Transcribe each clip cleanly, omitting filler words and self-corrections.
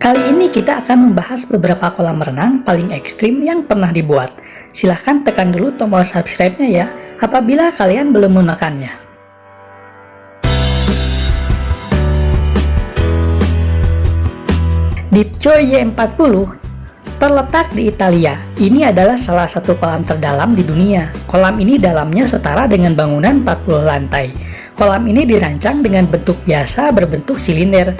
Kali ini kita akan membahas beberapa kolam renang paling ekstrim yang pernah dibuat. Silahkan tekan dulu tombol subscribe-nya ya, apabila kalian belum menekannya. Dipcho Y40 terletak di Italia. Ini adalah salah satu kolam terdalam di dunia. Kolam ini dalamnya setara dengan bangunan 40 lantai. Kolam ini dirancang dengan bentuk biasa berbentuk silinder.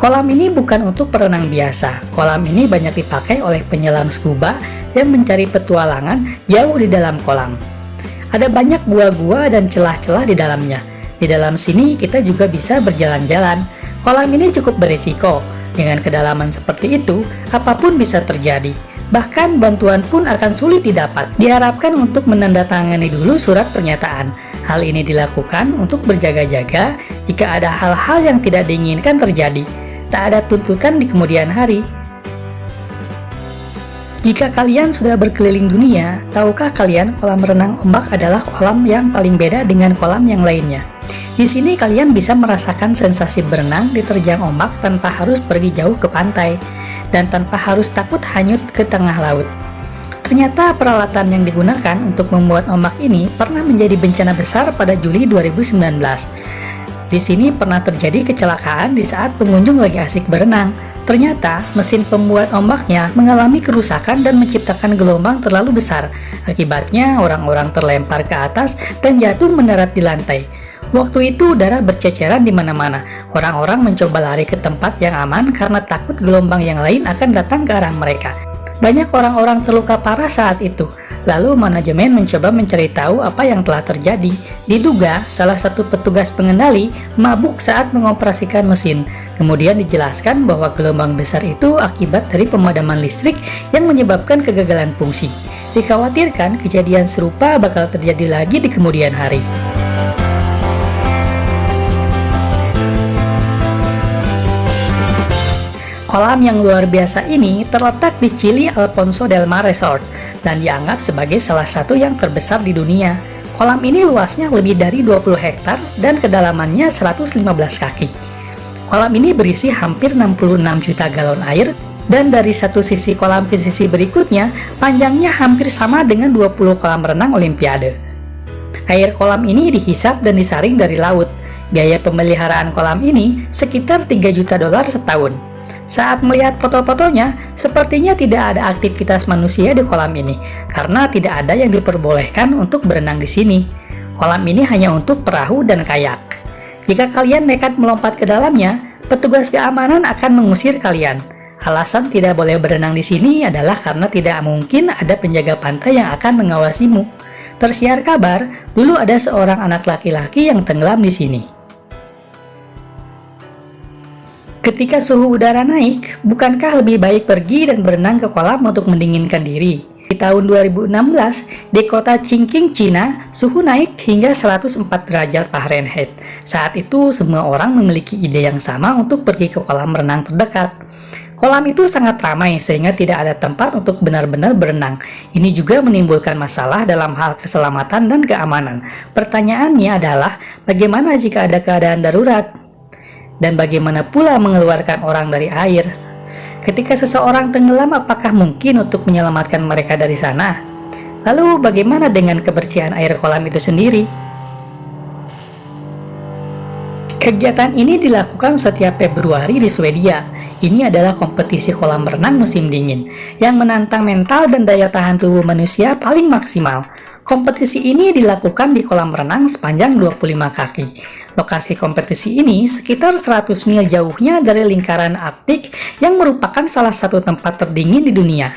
Kolam ini bukan untuk perenang biasa. Kolam ini banyak dipakai oleh penyelam scuba yang mencari petualangan jauh di dalam kolam. Ada banyak gua-gua dan celah-celah di dalamnya. Di dalam sini kita juga bisa berjalan-jalan. Kolam ini cukup berisiko. Dengan kedalaman seperti itu, apapun bisa terjadi. Bahkan bantuan pun akan sulit didapat. Diharapkan untuk menandatangani dulu surat pernyataan. Hal ini dilakukan untuk berjaga-jaga jika ada hal-hal yang tidak diinginkan terjadi. Tak ada tuntutan di kemudian hari. Jika kalian sudah berkeliling dunia, tahukah kalian kolam renang ombak adalah kolam yang paling beda dengan kolam yang lainnya? Di sini kalian bisa merasakan sensasi berenang diterjang ombak tanpa harus pergi jauh ke pantai dan tanpa harus takut hanyut ke tengah laut. Ternyata peralatan yang digunakan untuk membuat ombak ini pernah menjadi bencana besar pada Juli 2019. Di sini pernah terjadi kecelakaan di saat pengunjung lagi asik berenang. Ternyata mesin pembuat ombaknya mengalami kerusakan dan menciptakan gelombang terlalu besar. Akibatnya orang-orang terlempar ke atas dan jatuh mendarat di lantai. Waktu itu udara berceceran di mana-mana. Orang-orang mencoba lari ke tempat yang aman karena takut gelombang yang lain akan datang ke arah mereka. Banyak orang-orang terluka parah saat itu. Lalu manajemen mencoba mencari tahu apa yang telah terjadi. Diduga salah satu petugas pengendali mabuk saat mengoperasikan mesin. Kemudian dijelaskan bahwa gelombang besar itu akibat dari pemadaman listrik yang menyebabkan kegagalan fungsi. Dikhawatirkan kejadian serupa bakal terjadi lagi di kemudian hari. Kolam yang luar biasa ini terletak di Chili Alfonso del Mar Resort dan dianggap sebagai salah satu yang terbesar di dunia. Kolam ini luasnya lebih dari 20 hektar dan kedalamannya 115 kaki. Kolam ini berisi hampir 66 juta galon air dan dari satu sisi kolam ke sisi berikutnya panjangnya hampir sama dengan 20 kolam renang olimpiade. Air kolam ini dihisap dan disaring dari laut. Biaya pemeliharaan kolam ini sekitar 3 juta dolar setahun. Saat melihat foto-fotonya, sepertinya tidak ada aktivitas manusia di kolam ini, karena tidak ada yang diperbolehkan untuk berenang di sini. Kolam ini hanya untuk perahu dan kayak. Jika kalian nekat melompat ke dalamnya, petugas keamanan akan mengusir kalian. Alasan tidak boleh berenang di sini adalah karena tidak mungkin ada penjaga pantai yang akan mengawasimu. Tersiar kabar, dulu ada seorang anak laki-laki yang tenggelam di sini. Ketika suhu udara naik, bukankah lebih baik pergi dan berenang ke kolam untuk mendinginkan diri? Di tahun 2016, di kota Chongqing, Cina, suhu naik hingga 104 derajat Fahrenheit. Saat itu, semua orang memiliki ide yang sama untuk pergi ke kolam renang terdekat. Kolam itu sangat ramai sehingga tidak ada tempat untuk benar-benar berenang. Ini juga menimbulkan masalah dalam hal keselamatan dan keamanan. Pertanyaannya adalah, bagaimana jika ada keadaan darurat? Dan bagaimana pula mengeluarkan orang dari air? Ketika seseorang tenggelam, apakah mungkin untuk menyelamatkan mereka dari sana? Lalu bagaimana dengan kebersihan air kolam itu sendiri? Kegiatan ini dilakukan setiap Februari di Swedia. Ini adalah kompetisi kolam renang musim dingin yang menantang mental dan daya tahan tubuh manusia paling maksimal. Kompetisi ini dilakukan di kolam renang sepanjang 25 kaki. Lokasi kompetisi ini sekitar 100 mil jauhnya dari lingkaran Arktik yang merupakan salah satu tempat terdingin di dunia.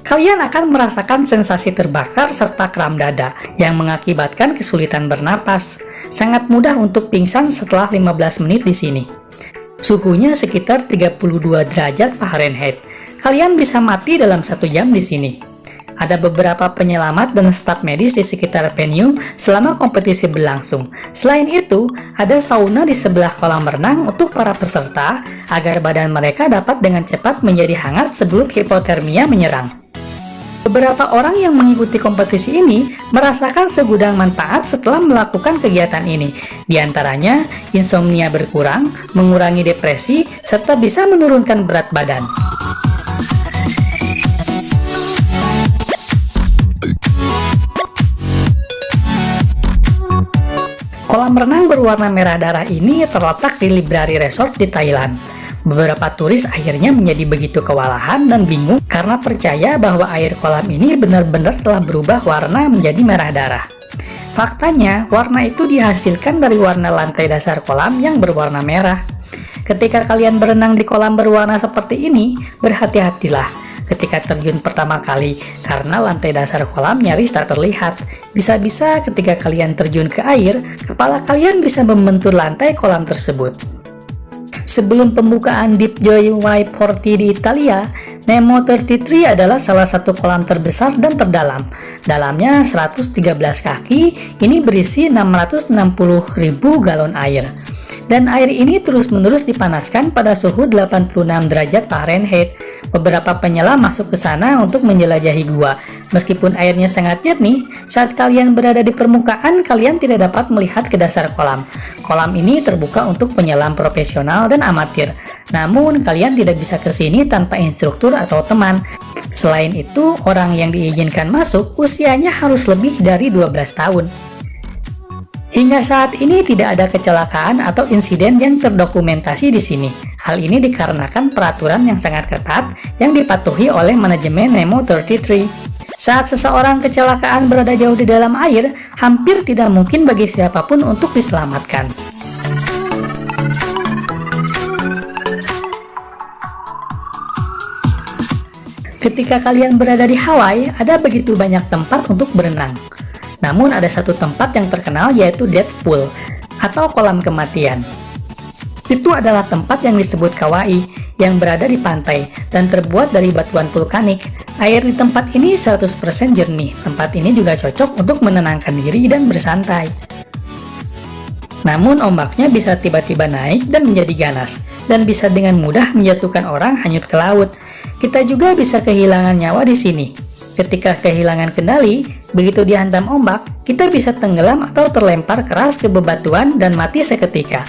Kalian akan merasakan sensasi terbakar serta kram dada yang mengakibatkan kesulitan bernapas. Sangat mudah untuk pingsan setelah 15 menit di sini. Suhunya sekitar 32 derajat Fahrenheit. Kalian bisa mati dalam 1 jam di sini. Ada beberapa penyelamat dan staf medis di sekitar venue selama kompetisi berlangsung. Selain itu, ada sauna di sebelah kolam renang untuk para peserta agar badan mereka dapat dengan cepat menjadi hangat sebelum hipotermia menyerang. Beberapa orang yang mengikuti kompetisi ini merasakan segudang manfaat setelah melakukan kegiatan ini. Di antaranya, insomnia berkurang, mengurangi depresi, serta bisa menurunkan berat badan. Kolam renang berwarna merah darah ini terletak di Library Resort di Thailand. Beberapa turis akhirnya menjadi begitu kewalahan dan bingung karena percaya bahwa air kolam ini benar-benar telah berubah warna menjadi merah darah. Faktanya, warna itu dihasilkan dari warna lantai dasar kolam yang berwarna merah. Ketika kalian berenang di kolam berwarna seperti ini, berhati-hatilah ketika terjun pertama kali, karena lantai dasar kolam nyaris tak terlihat. Bisa-bisa ketika kalian terjun ke air, kepala kalian bisa membentur lantai kolam tersebut. Sebelum pembukaan Deep Joy Y40 di Italia, Nemo 33 adalah salah satu kolam terbesar dan terdalam. Dalamnya 113 kaki, ini berisi 660.000 galon air. Dan air ini terus-menerus dipanaskan pada suhu 86 derajat Fahrenheit. Beberapa penyelam masuk ke sana untuk menjelajahi gua. Meskipun airnya sangat jernih, saat kalian berada di permukaan, kalian tidak dapat melihat ke dasar kolam. Kolam ini terbuka untuk penyelam profesional dan amatir. Namun, kalian tidak bisa ke sini tanpa instruktur atau teman. Selain itu, orang yang diizinkan masuk usianya harus lebih dari 12 tahun. Hingga saat ini tidak ada kecelakaan atau insiden yang terdokumentasi di sini. Hal ini dikarenakan peraturan yang sangat ketat yang dipatuhi oleh manajemen Nemo 33. Saat seseorang kecelakaan berada jauh di dalam air, hampir tidak mungkin bagi siapapun untuk diselamatkan. Ketika kalian berada di Hawaii, ada begitu banyak tempat untuk berenang. Namun ada satu tempat yang terkenal, yaitu Death Pool atau kolam kematian. Itu adalah tempat yang disebut Kauai yang berada di pantai dan terbuat dari batuan vulkanik. Air di tempat ini 100% jernih. Tempat ini juga cocok untuk menenangkan diri dan bersantai. Namun ombaknya bisa tiba-tiba naik dan menjadi ganas, dan bisa dengan mudah menjatuhkan orang hanyut ke laut. Kita juga bisa kehilangan nyawa di sini. Ketika kehilangan kendali, begitu dihantam ombak, kita bisa tenggelam atau terlempar keras ke bebatuan dan mati seketika.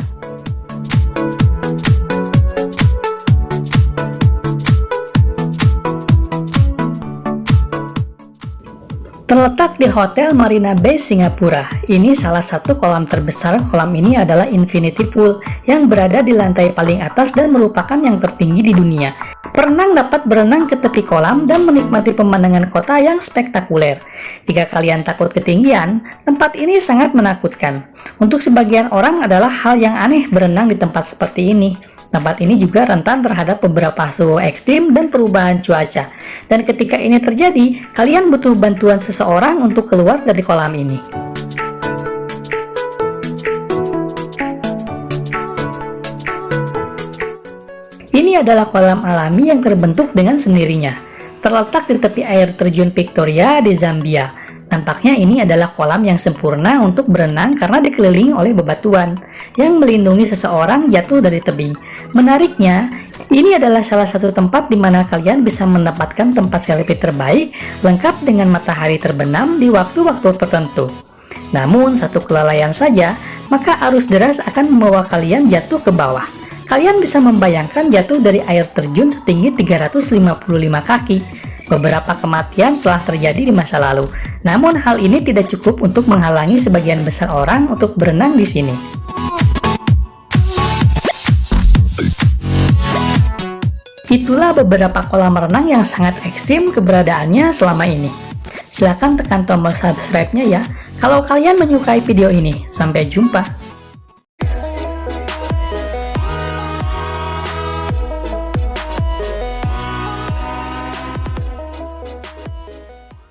Terletak di Hotel Marina Bay, Singapura. Ini salah satu kolam terbesar. Kolam ini adalah Infinity Pool yang berada di lantai paling atas dan merupakan yang tertinggi di dunia. Perenang dapat berenang ke tepi kolam dan menikmati pemandangan kota yang spektakuler. Jika kalian takut ketinggian, tempat ini sangat menakutkan. Untuk sebagian orang adalah hal yang aneh berenang di tempat seperti ini. Tempat ini juga rentan terhadap beberapa suhu ekstrim dan perubahan cuaca. Dan ketika ini terjadi, kalian butuh bantuan seseorang untuk keluar dari kolam ini. Ini adalah kolam alami yang terbentuk dengan sendirinya. Terletak di tepi air terjun Victoria di Zambia. Nampaknya ini adalah kolam yang sempurna untuk berenang karena dikelilingi oleh bebatuan yang melindungi seseorang jatuh dari tebing. Menariknya, ini adalah salah satu tempat di mana kalian bisa mendapatkan tempat selfie terbaik lengkap dengan matahari terbenam di waktu-waktu tertentu. Namun, satu kelalaian saja, maka arus deras akan membawa kalian jatuh ke bawah. Kalian bisa membayangkan jatuh dari air terjun setinggi 355 kaki. Beberapa kematian telah terjadi di masa lalu, namun hal ini tidak cukup untuk menghalangi sebagian besar orang untuk berenang di sini. Itulah beberapa kolam renang yang sangat ekstrim keberadaannya selama ini. Silahkan tekan tombol subscribe-nya ya, kalau kalian menyukai video ini. Sampai jumpa!